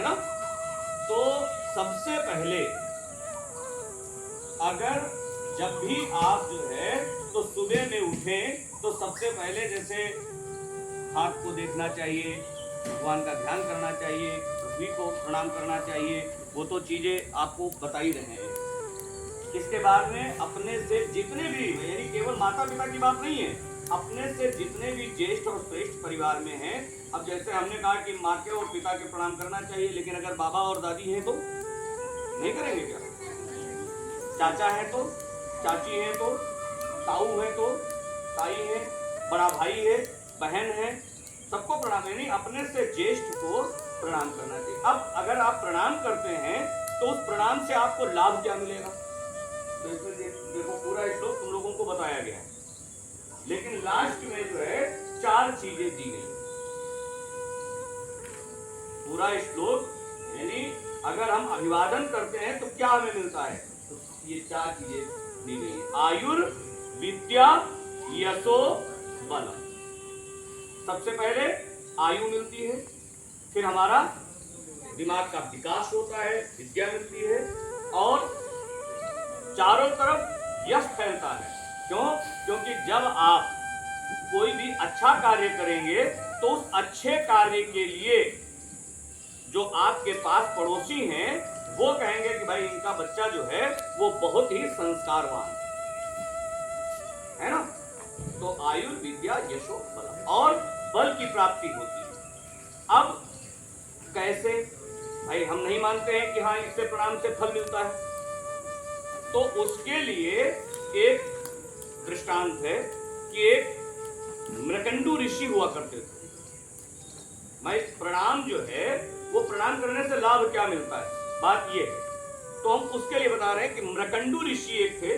ना। तो सबसे पहले अगर जब भी आप जो है तो सुबह में उठें तो सबसे पहले जैसे हाथ को देखना चाहिए, भगवान का ध्यान करना चाहिए, पृथ्वी को प्रणाम करना चाहिए, वो तो चीजें आपको बता ही रहे हैं। इसके बाद में अपने से जितने भी, यानी केवल माता पिता की बात नहीं है, अपने से जितने भी ज्येष्ठ और श्रेष्ठ परिवार में हैं, अब जैसे हमने कहा कि माँ के और पिता के प्रणाम करना चाहिए, लेकिन अगर बाबा और दादी हैं तो नहीं करेंगे क्या? चाचा है तो, चाची है तो, ताऊ है तो, ताई है, बड़ा भाई है, बहन है, सबको प्रणाम, यानी अपने से ज्येष्ठ को प्रणाम करना चाहिए। अब अगर आप प्रणाम करते हैं तो उस प्रणाम से आपको लाभ क्या मिलेगा? तो इसमें देखो पूरा श्लोक तुम लोगों को बताया गया है, लेकिन लास्ट में जो है 4 चीजें दी गई। पूरा श्लोक यानी अगर हम अभिवादन करते हैं तो क्या हमें मिलता है, तो ये 4 चीजें दी गई है। आयुर विद्या यशो बल। सबसे पहले आयु मिलती है, फिर हमारा दिमाग का विकास होता है, विद्या मिलती है, और चारों तरफ यश फैलता है। क्यों? क्योंकि जब आप कोई भी अच्छा कार्य करेंगे तो उस अच्छे कार्य के लिए जो आपके पास पड़ोसी हैं वो कहेंगे कि भाई इनका बच्चा जो है वो बहुत ही संस्कारवान है ना। तो आयु विद्या यशो बल, और बल की प्राप्ति होती है। अब कैसे? भाई हम नहीं मानते हैं कि हाँ इससे प्रणाम से फल मिलता है, तो उसके लिए एक दृष्टांत है कि एक मृकंडू ऋषि हुआ करते थे। भाई प्रणाम जो है वो प्रणाम करने से लाभ क्या मिलता है, बात ये है। तो हम उसके लिए बता रहे हैं कि मृकंडू ऋषि एक थे,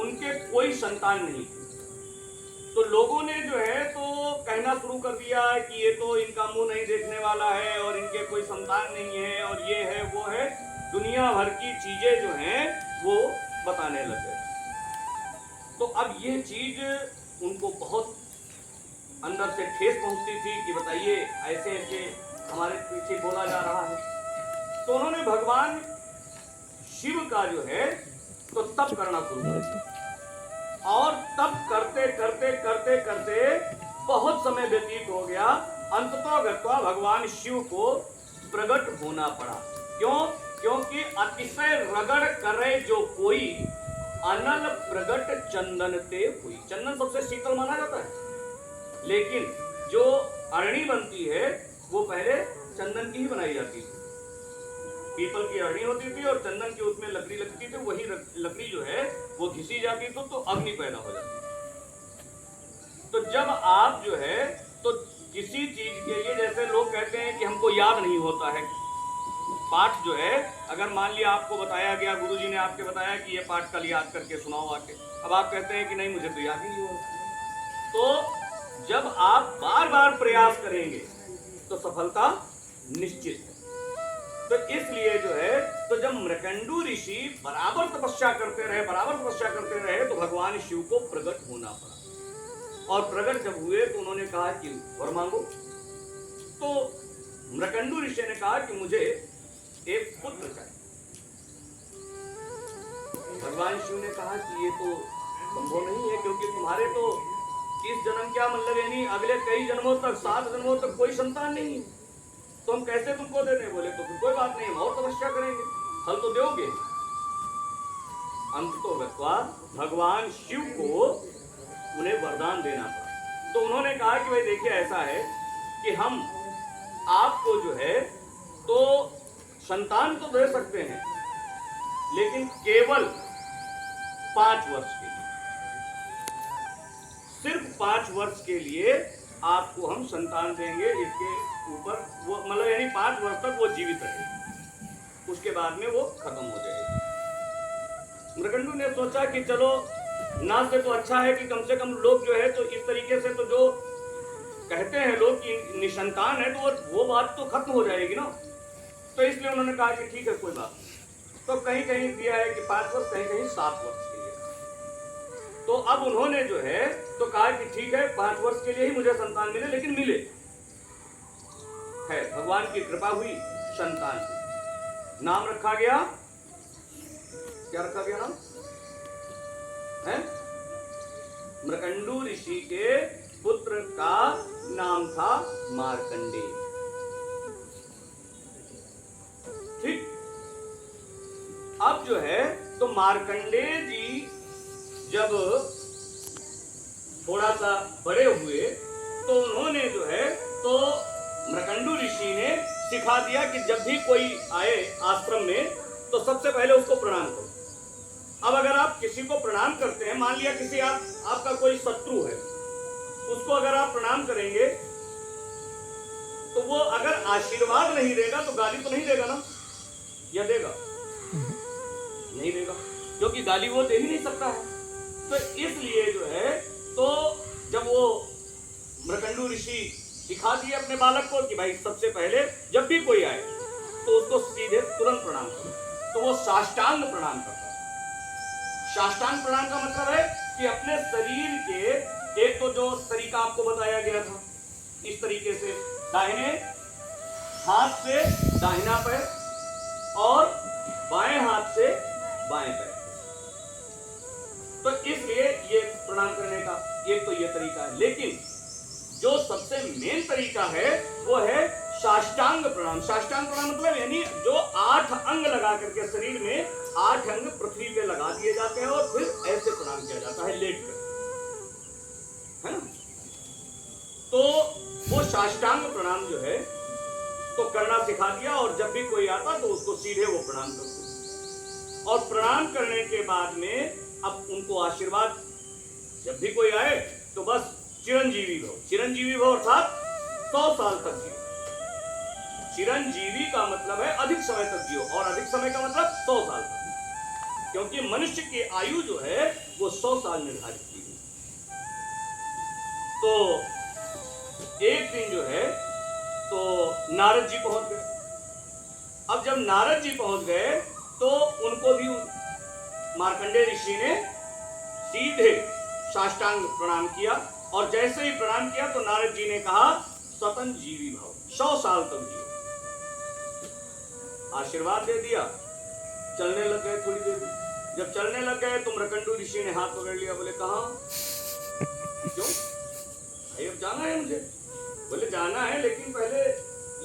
उनके कोई संतान नहीं थी। तो लोगों ने जो है तो कहना शुरू कर दिया कि ये तो इनका मुंह नहीं देखने वाला है और इनके कोई संतान नहीं है और ये है वो है, दुनिया भर की चीजें जो हैं वो बताने लगे। तो अब ये चीज उनको बहुत अंदर से ठेस पहुंचती थी कि बताइए ऐसे ऐसे हमारे पीछे बोला जा रहा है। तो उन्होंने भगवान शिव का जो है तो तप करना शुरू कर दिया, और तप करते करते करते करते बहुत समय व्यतीत हो गया। अंततः गत्वा भगवान शिव को प्रकट होना पड़ा। क्यों? क्योंकि अतिशय रगड़ करे जो कोई, अनल प्रगट चंदन ते हुई। चंदन सबसे शीतल माना जाता है, लेकिन जो अरणी बनती है वो पहले चंदन की ही बनाई जाती थी। पीपल की अरणी होती थी और चंदन की उसमें लकड़ी लगती थी, वही लकड़ी जो है वो घिसी जाती थी तो अग्नि पैदा हो जाती। तो जब आप जो है तो किसी चीज के लिए, जैसे लोग कहते हैं कि हमको याद नहीं होता है पाठ जो है, अगर मान लिया आपको बताया गया, गुरुजी ने आपके बताया कि ये पाठ कल याद करके सुनाओ आके, अब आप कहते हैं कि नहीं मुझे तो याद ही नहीं होगा। तो जब आप बार बार प्रयास करेंगे तो सफलता निश्चित है। तो इसलिए जो है तो जब मृकंडू ऋषि बराबर तपस्या करते रहे तो भगवान शिव को प्रकट होना पड़ा। और प्रकट जब हुए तो उन्होंने कहा कि वर मांगो। तो मृकंडू ऋषि ने कहा कि मुझे एक पुत्र चाहिए। भगवान शिव ने कहा कि ये तो संभव नहीं है, क्योंकि तुम्हारे तो इस जन्म क्या मतलब, यानी अगले कई जन्मों तक, 7 जन्मों तक कोई संतान नहीं है, तो हम कैसे तुमको देते? बोले तो फिर कोई बात नहीं, हम और तपस्या करेंगे, फल तो दोगे। अंत तो भगवान शिव को उन्हें वरदान देना पड़ा। तो उन्होंने कहा कि भाई देखिए ऐसा है कि हम आपको जो है तो संतान तो दे सकते हैं, लेकिन केवल 5 वर्ष के लिए, सिर्फ 5 वर्ष के लिए आपको हम संतान देंगे। इसके ऊपर वो मतलब यानी 5 वर्ष तक वो जीवित रहेगी, उसके बाद में वो खत्म हो जाएगी। मृकंडू ने सोचा कि चलो ना से तो अच्छा है कि कम से कम लोग जो है तो इस तरीके से, तो जो कहते हैं लोग कि निसंतान है तो वो बात तो खत्म हो जाएगी ना। तो इसलिए उन्होंने कहा कि ठीक है कोई बात। तो कहीं कहीं दिया है कि 5 वर्ष, कहीं कहीं 7 वर्ष के लिए। तो अब उन्होंने जो है तो कहा कि ठीक है 5 वर्ष के लिए ही मुझे संतान मिले, लेकिन मिले, खैर भगवान की कृपा हुई, संतान हुई। नाम रखा गया, क्या रखा गया नाम है? मृकंडू ऋषि के पुत्र का नाम था मार्कंडेय। ठीक। अब जो है तो मार्कंडेय जी जब थोड़ा सा बड़े हुए तो उन्होंने जो है तो मृकंडू ऋषि ने सिखा दिया कि जब भी कोई आए आश्रम में तो सबसे पहले उसको प्रणाम करो। अब अगर आप किसी को प्रणाम करते हैं, मान लिया किसी आपका कोई शत्रु है, उसको अगर आप प्रणाम करेंगे तो वो अगर आशीर्वाद नहीं देगा तो गाली तो नहीं देगा ना, या देगा? नहीं देगा, क्योंकि गाली वो दे ही नहीं सकता है। तो इसलिए जो है तो जब वो मृकंडू ऋषि सिखा दिए अपने बालक को कि भाई सबसे पहले जब भी कोई आए तो उसको सीधे तुरंत प्रणाम करो, तो वो साष्टांग प्रणाम करता है। साष्टांग प्रणाम का मतलब है कि अपने शरीर के एक तो जो तरीका आपको बताया गया था, इस तरीके से दाहिने हाथ से दाहिना पैर और बाएं हाथ से बाएं पैर। तो इसलिए ये प्रणाम करने का एक तो ये तरीका है, लेकिन जो सबसे मेन तरीका है वो है साष्टांग प्रणाम। साष्टांग प्रणाम मतलब यानी जो 8 अंग लगा करके शरीर में 8 अंग पृथ्वी पे लगा दिए जाते हैं और फिर ऐसे प्रणाम किया जाता है लेट कर, है ना? तो वो साष्टांग प्रणाम जो है तो करना सिखा दिया, और जब भी कोई आता तो उसको सीधे वो प्रणाम करते। और प्रणाम करने के बाद में अब उनको आशीर्वाद, जब भी कोई आए तो बस चिरंजीवी भव। चिरंजीवी भव अर्थात 100 साल तक जियो। चिरंजीवी का मतलब है अधिक समय तक जियो, और अधिक समय का मतलब 100 साल तक, क्योंकि मनुष्य की आयु जो है वो 100 साल निर्धारित की गई। तो एक दिन जो है तो नारद जी पहुंच गए। अब जब नारद जी पहुंच गए तो उनको भी मार्कंडेय ऋषि ने सीधे साष्टांग प्रणाम किया, और जैसे ही प्रणाम किया तो नारद जी ने कहा स्वतंत्र जीवी भव, 100 साल तक जियो। आशीर्वाद दे दिया, चलने लग गए। थोड़ी देर जब चलने लग गए तो मृकंडू ऋषि ने हाथ पकड़ लिया, बोले कहाँ? क्यों भाई, अब जाना है मुझे। बोले जाना है, लेकिन पहले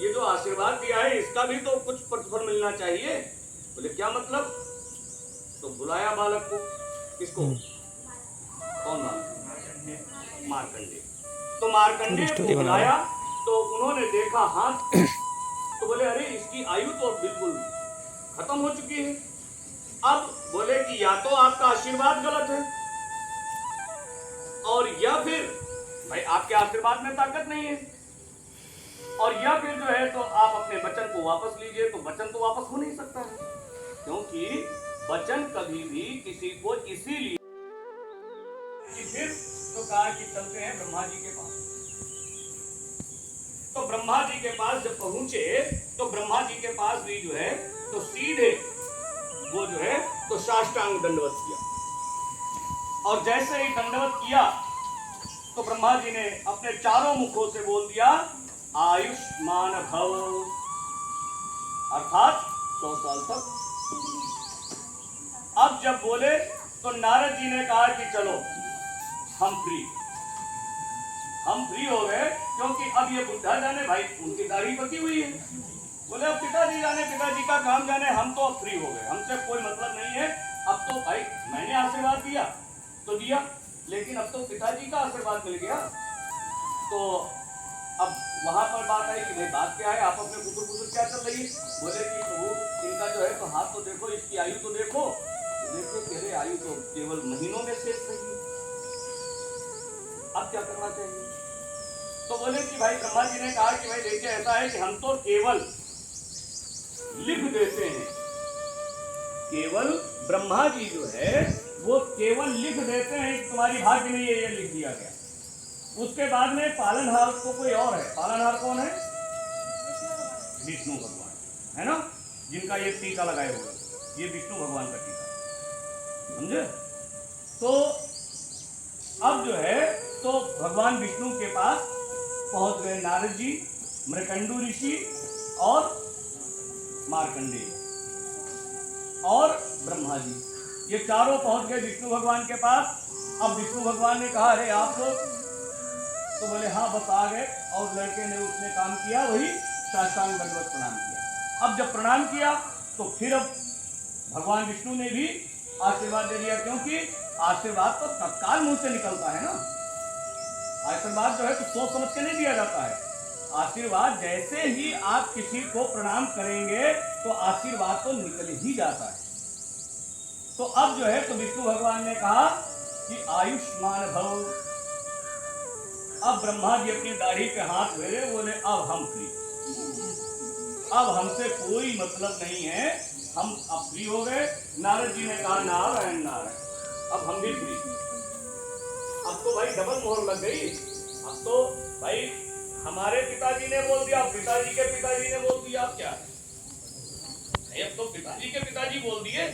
ये जो आशीर्वाद दिया है इसका भी तो कुछ प्रतिफल मिलना चाहिए। बोले क्या मतलब? तो बुलाया बालक को। किसको? कौन बालक? मार्कंडेय। तो मार्कंडेय को बुलाया तो उन्होंने देखा हाथ, तो बोले अरे इसकी आयु तो बिल्कुल खत्म हो चुकी है। अब बोले कि या तो आपका आशीर्वाद गलत है, और या फिर भाई आपके आशीर्वाद में ताकत नहीं है, और या फिर जो है तो आप अपने वचन को वापस लीजिए। तो वचन तो वापस हो नहीं सकता है, क्योंकि वचन कभी भी किसी को इसीलिए फिर तो कहा कि चलते हैं ब्रह्मा जी के पास। तो ब्रह्मा जी के पास जब पहुंचे तो ब्रह्मा जी के पास भी जो है तो सीधे वो जो है तो साष्टांग दंडवत किया, और जैसे ही दंडवत किया तो ब्रह्मा जी ने अपने चारों मुखों से बोल दिया आयुष्मान भव, अर्थात 100 साल तक। अब जब बोले तो नारद जी ने कहा कि चलो हम फ्री हो गए, क्योंकि अब ये बुद्धा जाने भाई उनकी दाढ़ी पकी हुई है। बोले अब पिताजी जाने, पिताजी का काम जाने, हम तो अब फ्री हो गए, हमसे कोई मतलब नहीं है। अब तो भाई मैंने आशीर्वाद दिया तो दिया, लेकिन अब तो पिताजी का आशीर्वाद मिल गया। तो अब वहां पर बात आई कि भाई बात क्या है, आप अपने कुछ क्या चल रही है? बोले कि प्रभु इनका जो है तो हाथ तो देखो, इसकी आयु तो देखो। देखो तेरे आयु तो केवल महीनों में शेष रही है, अब क्या करना चाहिए? तो बोले कि भाई ब्रह्मा जी ने कहा कि भाई देखिए ऐसा है कि हम तो केवल लिख देते हैं, केवल ब्रह्मा जी जो है वो केवल लिख देते हैं कि तुम्हारी भाग्य में ये लिख दिया गया। उसके बाद में पालनहार तो कोई और है। पालनहार कौन है? विष्णु भगवान, है ना, जिनका ये टीका लगाए हुए, ये विष्णु भगवान का टीका, समझे? तो अब जो है तो भगवान विष्णु के पास पहुंच गए नारद जी, मृकंडू ऋषि और मार्कंडेय और ब्रह्मा जी, ये चारों पहुंच गए विष्णु भगवान के पास। अब विष्णु भगवान ने कहा अरे आप लोग, तो बोले हाँ बस आ गए। और लड़के ने उसने काम किया, वही साष्टांग दंडवत प्रणाम किया। अब जब प्रणाम किया तो फिर अब भगवान विष्णु ने भी आशीर्वाद दे दिया, क्योंकि आशीर्वाद तो तत्काल मुंह से निकलता है ना। आशीर्वाद जो है तो सोच समझ के नहीं दिया जाता है। आशीर्वाद जैसे ही आप किसी को प्रणाम करेंगे तो आशीर्वाद तो निकल ही जाता है। तो अब जो है तो विष्णु भगवान ने कहा कि आयुष्मान भव। अब ब्रह्मा जी अपनी दाढ़ी पे हाथ फेरे, बोले अब हम फ्री, अब हमसे कोई मतलब नहीं है, हम अब फ्री हो गए। नारद जी ने कहा नारायण नारायण, अब हम भी फ्री। अब तो भाई डबल मोहर लग गई। अब तो भाई हमारे पिताजी ने बोल दिया, पिताजी के पिताजी ने बोल दिया, अब क्या? अब तो पिताजी के पिताजी बोल दिए,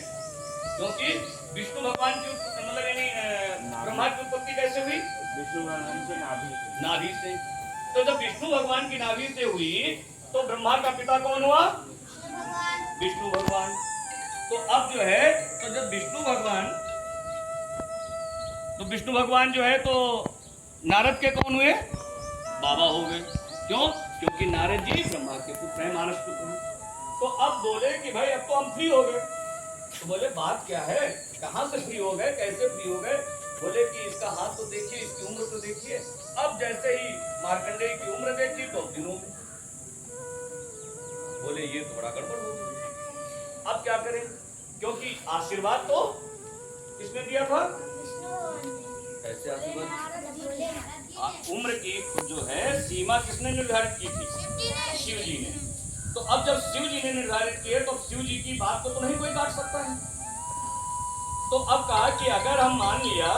क्योंकि विष्णु भगवान की मतलब यानी ब्रह्मा की उत्पत्ति कैसे हुई? विष्णु भगवान से नाभि से। तो जब विष्णु भगवान की नाभि से हुई तो ब्रह्मा का पिता कौन हुआ? विष्णु भगवान। तो अब जो है तो जब विष्णु भगवान जो है तो नारद के कौन हुए? बाबा हो गए। क्यों? क्योंकि नारद जी ब्रह्मा के पुत्र हैं, मानस पुत्र हैं। तो अब बोले कि भाई अब तो हम फ्री हो गए। तो बोले बात क्या है, कहां से फ्री हो गए, कैसे फ्री हो गए? बोले कि इसका हाथ तो देखिए, इसकी उम्र तो देखिए। अब जैसे ही मार्कंडेय की उम्र देखी तो दिनों में, बोले ये तो बड़ा गड़बड़ हो गया, अब क्या करें? क्योंकि आशीर्वाद तो किसने दिया था? कैसे आशीर्वाद? उम्र की जो है सीमा किसने निर्धारित की थी? शिव जी ने। तो अब जब शिव जी ने निर्धारित किए तो शिव जी की बात को तो नहीं कोई काट सकता है। तो अब कहा कि अगर हम मान लिया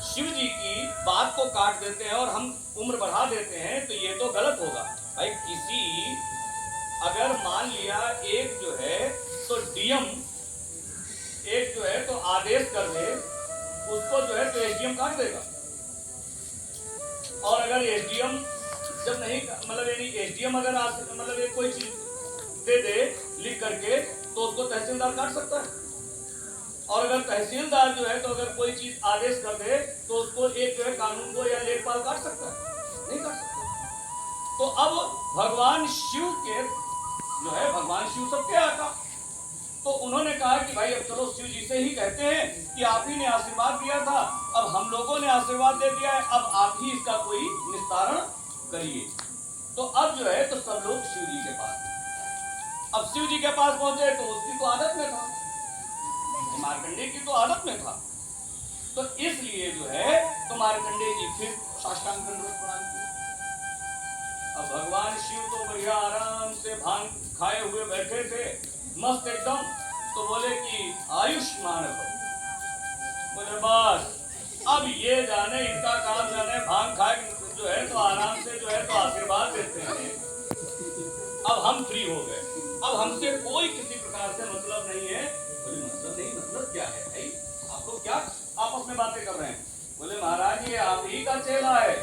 शिव जी की बात को काट देते हैं और हम उम्र बढ़ा देते हैं तो ये तो गलत होगा। भाई किसी अगर मान लिया एक जो है तो डीएम एक जो है तो आदेश कर दे, उसको जो है तो एसडीएम काट देगा। और अगर एसडीएम जब नहीं मतलब यानी एसडीएम अगर मतलब एक कोई चीज दे दे लिख करके तो उसको तहसीलदार काट सकता है। और अगर तहसीलदार जो है तो अगर कोई चीज आदेश कर दे तो उसको एक जो है कानून को या लेखपाल काट सकता है? नहीं काट सकता। तो अब भगवान शिव के जो है भगवान शिव सबके आका, तो उन्होंने कहा कि भाई अब चलो शिव जी से ही कहते हैं कि आप ही ने आशीर्वाद दिया था, अब हम लोगों ने आशीर्वाद दे दिया है, अब आप ही इसका कोई निस्तारण करिए। तो अब जो है तो सब लोग शिव जी के पास, अब शिव जी के पास पहुंचे तो उसकी तो आदत में था, मार्कंडेय की तो आदत में था। तो इसलिए जो है तो मार्कंडेय जी फिर साष्टांग दंडवत प्रणाम किए। अब भगवान शिव तो बढ़िया आराम से भांग खाए हुए बैठे थे, मस्त एकदम। तो बोले कि आयुष्मान भव। बोले बस अब ये जाने इनका काम जाने, भांग खाए जो है तो आराम से जो है तो आशीर्वाद देते हैं, अब हम फ्री हो गए, अब हमसे कोई किसी प्रकार से मतलब नहीं है। बोले मतलब नहीं, मतलब क्या है भाई, आप लोग क्या आपस में बातें कर रहे हैं? बोले महाराज ये आप ही का चेला है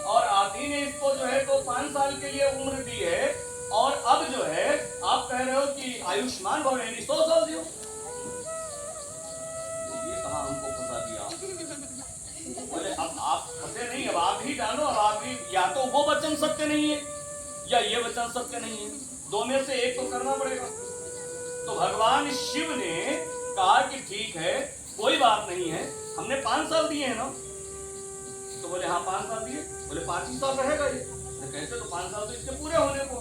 और आप ही ने इसको जो है तो 5 साल के लिए उम्र दी है, और अब जो है आप कह रहे हो कि आयुष्मान भव यानी 100 साल दियो। ये कहां हमको फंसा दिया? बोले अब आप फंसे नहीं, अब आप ही जानो, अब आप ही, या तो वो वचन सत्य नहीं है या ये वचन सत्य नहीं है, दो में से एक तो करना पड़ेगा। तो भगवान शिव ने कहा कि ठीक है कोई बात नहीं है, हमने 5 साल दिए हैं ना। तो बोले हाँ 5 साल दिए। बोले 5 ही साल रहेगा ये। कैसे? तो 5 साल तो इसके पूरे होने को।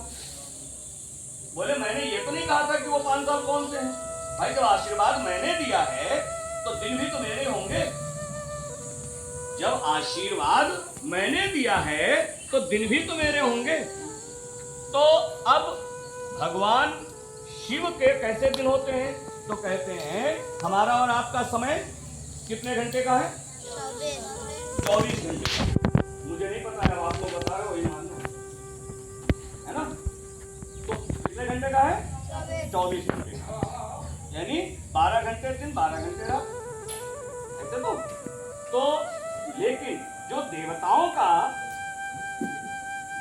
बोले मैंने ये तो नहीं कहा था कि वो 5 साल कौन से हैं। भाई जब आशीर्वाद मैंने दिया है तो दिन भी तो मेरे होंगे। जब आशीर्वाद मैंने दिया है तो दिन भी तो मेरे होंगे। तो अब भगवान शिव के कैसे दिन होते हैं? तो कहते हैं हमारा और आपका समय कितने घंटे का है? 24 घंटे का। मुझे नहीं पता है, आप लोग बता रहे हो, वही मानना है ना। तो कितने घंटे का है? 24 घंटे का, यानी 12 घंटे दिन 12 घंटे रात, ऐसे तो लेकिन जो देवताओं का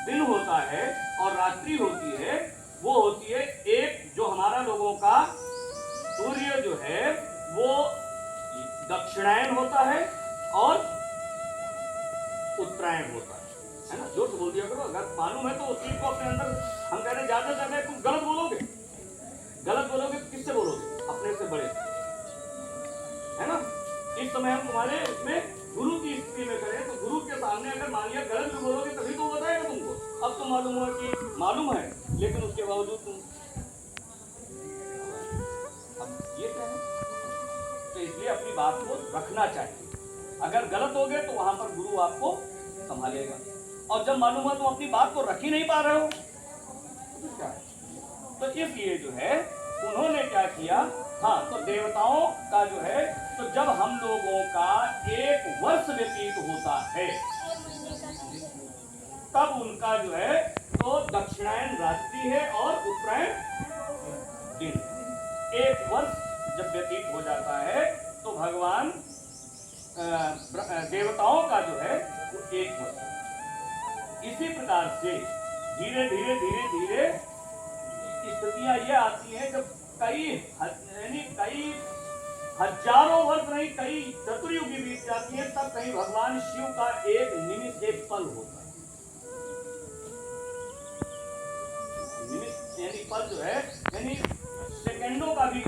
दिन होता है और रात्रि होती है, वो होती है एक जो हमारा लोगों का सूर्य जो है वो दक्षिणायन होता है और उत्तरायण होता है ना। जोर से बोल दिया करो, अगर मालूम है तो उस चीज को अपने अंदर हम कह रहे हैं ज्यादा ज्यादा तुम गलत बोलोगे तो किससे बोलोगे? अपने से बड़े से, है ना। इस समय हम तुम्हारे उसमें गुरु की स्थिति में करें तो गुरु के सामने अगर मान लिया गलत भी बोलोगे तभी तो बताएगा तुमको। अब तो मालूम हुआ कि मालूम है लेकिन उसके बावजूद तुम, अब ये क्या है? तो इसलिए अपनी बात को रखना चाहिए। अगर गलत हो गए तो वहां पर गुरु आपको संभालेगा, और जब मालूम है तुम अपनी बात को रख ही नहीं पा रहे हो तो क्या है? तो इसलिए जो है उन्होंने क्या किया, हाँ, तो देवताओं का जो है, तो जब हम लोगों का 1 वर्ष व्यतीत होता है तब उनका जो है तो दक्षिणायन रात्रि है और उत्तरायण दिन। 1 वर्ष जब व्यतीत हो जाता है तो भगवान देवताओं का जो है वो 1 वर्ष। इसी प्रकार से धीरे धीरे धीरे धीरे स्थितियां ये आती हैं जब कई हजारों वर्ष नहीं, कई चतुर्युगी बीत जाती है, तब कहीं भगवान शिव का एक निमिष, एक पल होता है। निमिष यानी पल जो है यानी सेकंडों का भी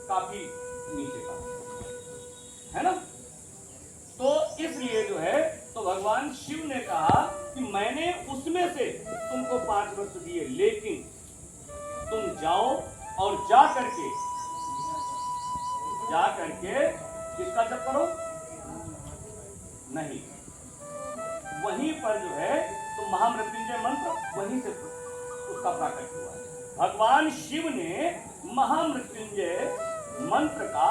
काफी नीचे का है ना। तो इसलिए जो है तो भगवान शिव ने कहा कि मैंने उसमें से तुमको 5 वर्ष दिए, लेकिन तुम जाओ और जा करके किसका जप करो? नहीं, वहीं पर जो है तो महामृत्युंजय मंत्र वहीं से उसका प्राकट हुआ है। भगवान शिव ने महामृत्युंजय मंत्र का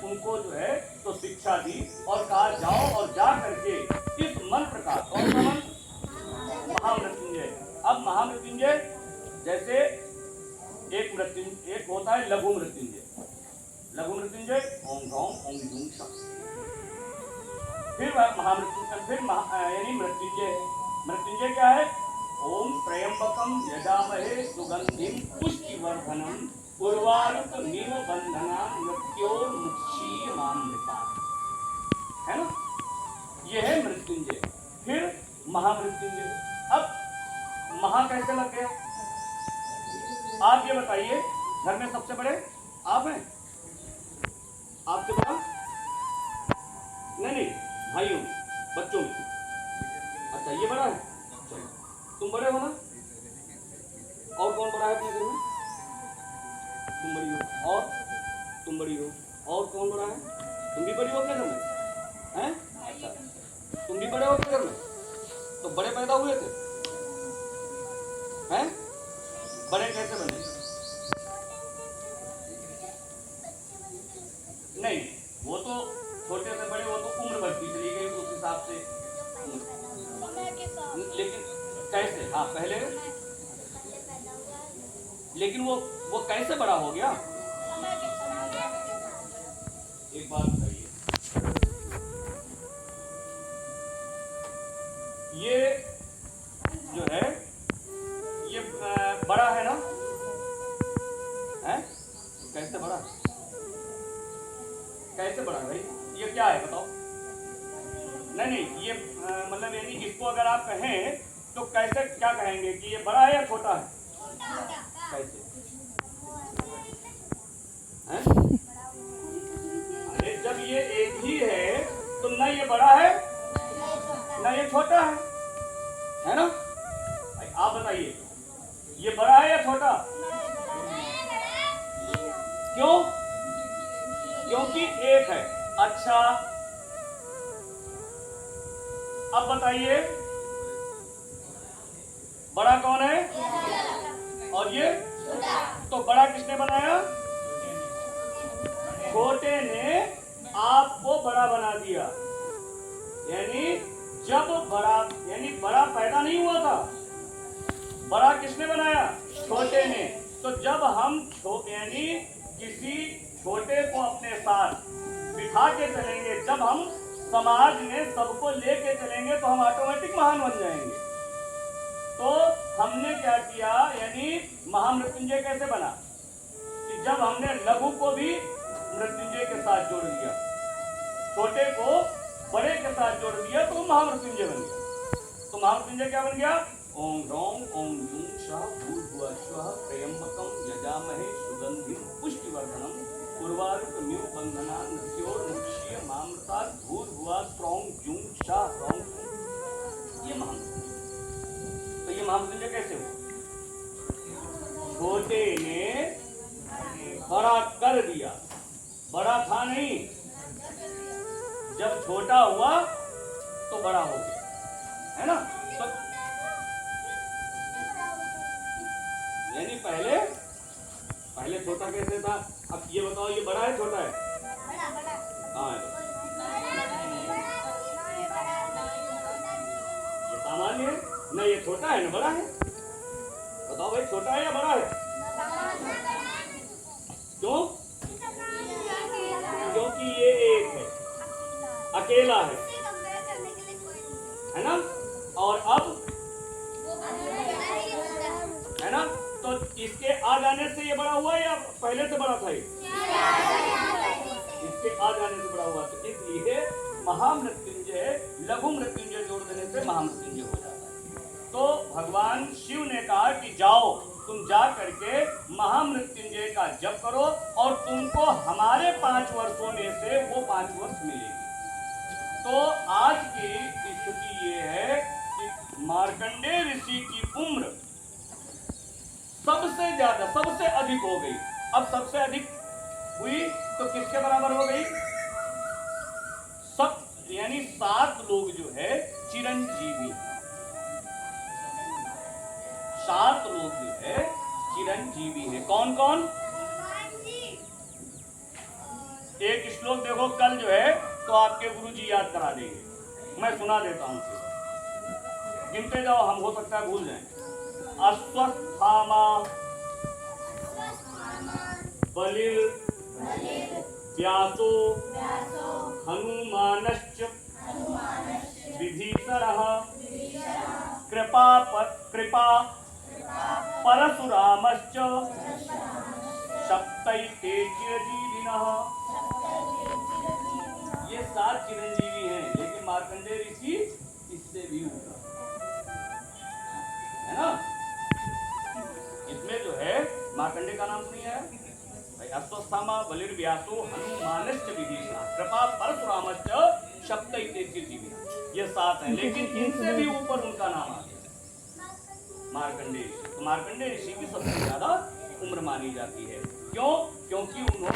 उनको जो है तो शिक्षा दी और कहा जाओ और जा करके इस मंत्र का, कौन सा मंत्र? महामृत्युंजय। अब महामृत्युंजय जैसे एक होता है लघु मृत्युंजय। लघु मृत्युंजय ओम ह्रौम ओम जूं शा। फिर महामृत्युंजय, फिर यानी मृत्युंजय क्या है? ओम त्र्यंबकम यजामहे सुगंधिम पुष्टिवर्धनम उर्वारुकमिव बंधनान् मृत्योर्मुक्षीयमामृतात्, है ना। यह है मृत्युंजय। फिर महामृत्युंजय। अब महा कैसे लग गया? आप ये बताइए, घर में सबसे बड़े आप हैं? आपसे बड़ा? नहीं, भाइयों बच्चों में। अच्छा, ये बड़ा है? चलो, तुम बड़े हो ना? और कौन बड़ा है अपने घर में? तुम बड़ी हो। और तुम बड़ी हो। और कौन बड़ा है? तुम भी बड़ी हो अपने घर में, हैं? अच्छा, तुम भी बड़े हो अपने घर में? तो बड़े पैदा हुए थे, हैं? बड़े कैसे बने? नहीं, वो तो छोटे से बड़े, वो तो उम्र बढ़ती चली गई उस हिसाब से। लेकिन कैसे? हाँ, पहले लेकिन वो कैसे बड़ा हो गया? एक बात बताइए, ये जो है ये बड़ा है ना? है? कैसे बड़ा? कैसे बड़ा है भाई? ये क्या है बताओ? नहीं, ये मतलब यानी इसको अगर आप कहें तो कैसे, क्या कहेंगे कि ये बड़ा है या छोटा है? कैसे? हैं? अरे जब ये एक ही है तो ना ये बड़ा है ना ये छोटा है ना भाई? आप बताइए, ये बड़ा है या छोटा? क्यों? क्योंकि एक है। अच्छा, अब बताइए बड़ा कौन है? और ये तो बड़ा किसने बनाया? छोटे ने आपको बड़ा बना दिया। यानी जब बड़ा पैदा नहीं हुआ था, बड़ा किसने बनाया? छोटे ने। तो जब हम यानी किसी छोटे को अपने साथ बिठा के चलेंगे, जब हम समाज में सबको लेके चलेंगे तो हम ऑटोमेटिक महान बन जाएंगे। तो हमने क्या किया, यानी महामृत्युंजय कैसे बना कि जब हमने लघु को भी मृत्युंजय के साथ जोड़ दिया, छोटे को बड़े के साथ जोड़ दिया, तो महामृत्युंजय बन गया। तो महामृत्युंजय क्या बन गया? ओम ह्रौम ओम यूं शाह भूर्भुवः स्वः त्र्यंबकं यजामहे सुगंधिं पुष्टिवर्धनम् उर्वारुकमिव बन्धनान् मृत्योर्मुक्षीय मामृतात् भूर्भुवः स्त्रौं यूं शाह ह्रौं। ये महामृत्युंजय। तो ये महामृत्युंजय कैसे हुआ? छोटे ने बड़ा कर दिया, बड़ा था नहीं, जब छोटा हुआ तो बड़ा हो गया, है ना? तो यानी पहले छोटा कैसे था? अब ये बताओ, ये बड़ा है छोटा है? हाँ, ये सामान्य है ना, ये छोटा है ना बड़ा है? बताओ भाई, छोटा है या बड़ा है? क्यों? क्योंकि ये एक है, अकेला है ना? और अब है ना, तो इसके आ जाने से ये बड़ा हुआ या पहले से बड़ा था? इसके आ जाने से बड़ा हुआ, तो इसलिए महामृत्युंजय लघु मृत्युंजय जोड़ देने से महामृत्युंजय हो जाता है। तो भगवान शिव ने कहा कि जाओ, तुम जा करके महामृत्युंजय का जप करो और तुमको हमारे 5 वर्षों में से वो 5 वर्ष मिलेंगे। तो आज की स्थिति ये है कि मार्कंडेय ऋषि की उम्र सबसे ज्यादा, सबसे अधिक हो गई। अब सबसे अधिक हुई तो किसके बराबर हो गई? सब, यानी 7 लोग जो है चिरंजीवी, 7 लोग जो है चिरंजीवी है। कौन कौन? एक श्लोक देखो, कल जो है तो आपके गुरुजी याद करा देंगे, मैं सुना देता हूं, गिनते जाओ, हम हो सकता है भूल जाएं। अश्वत्थामा, बलिर, व्यासो, हनुमानश्च, विभीषणः, कृपा परशुरामश्च, सप्तैते चिरजीविनः। ये 7 चिरंजीवी हैं, लेकिन मार्कंडेय ऋषि इससे भी ऊपर है ना। इसमें जो है मार्कंडेय का नाम नहीं है भाई, अश्वत्थामा, बलिर, व्यासो, हनुमानश्च, विभीषणः, कृपा परशुरामश्च, सप्तैते चिरजीविनः। ये 7 हैं, लेकिन इनसे भी ऊपर उनका नाम आ गया मार्कंडेय ऋषि। तो मार्कंडेय ऋषि की सबसे ज्यादा उम्र मानी जाती है। क्यों? क्योंकि उन्होंने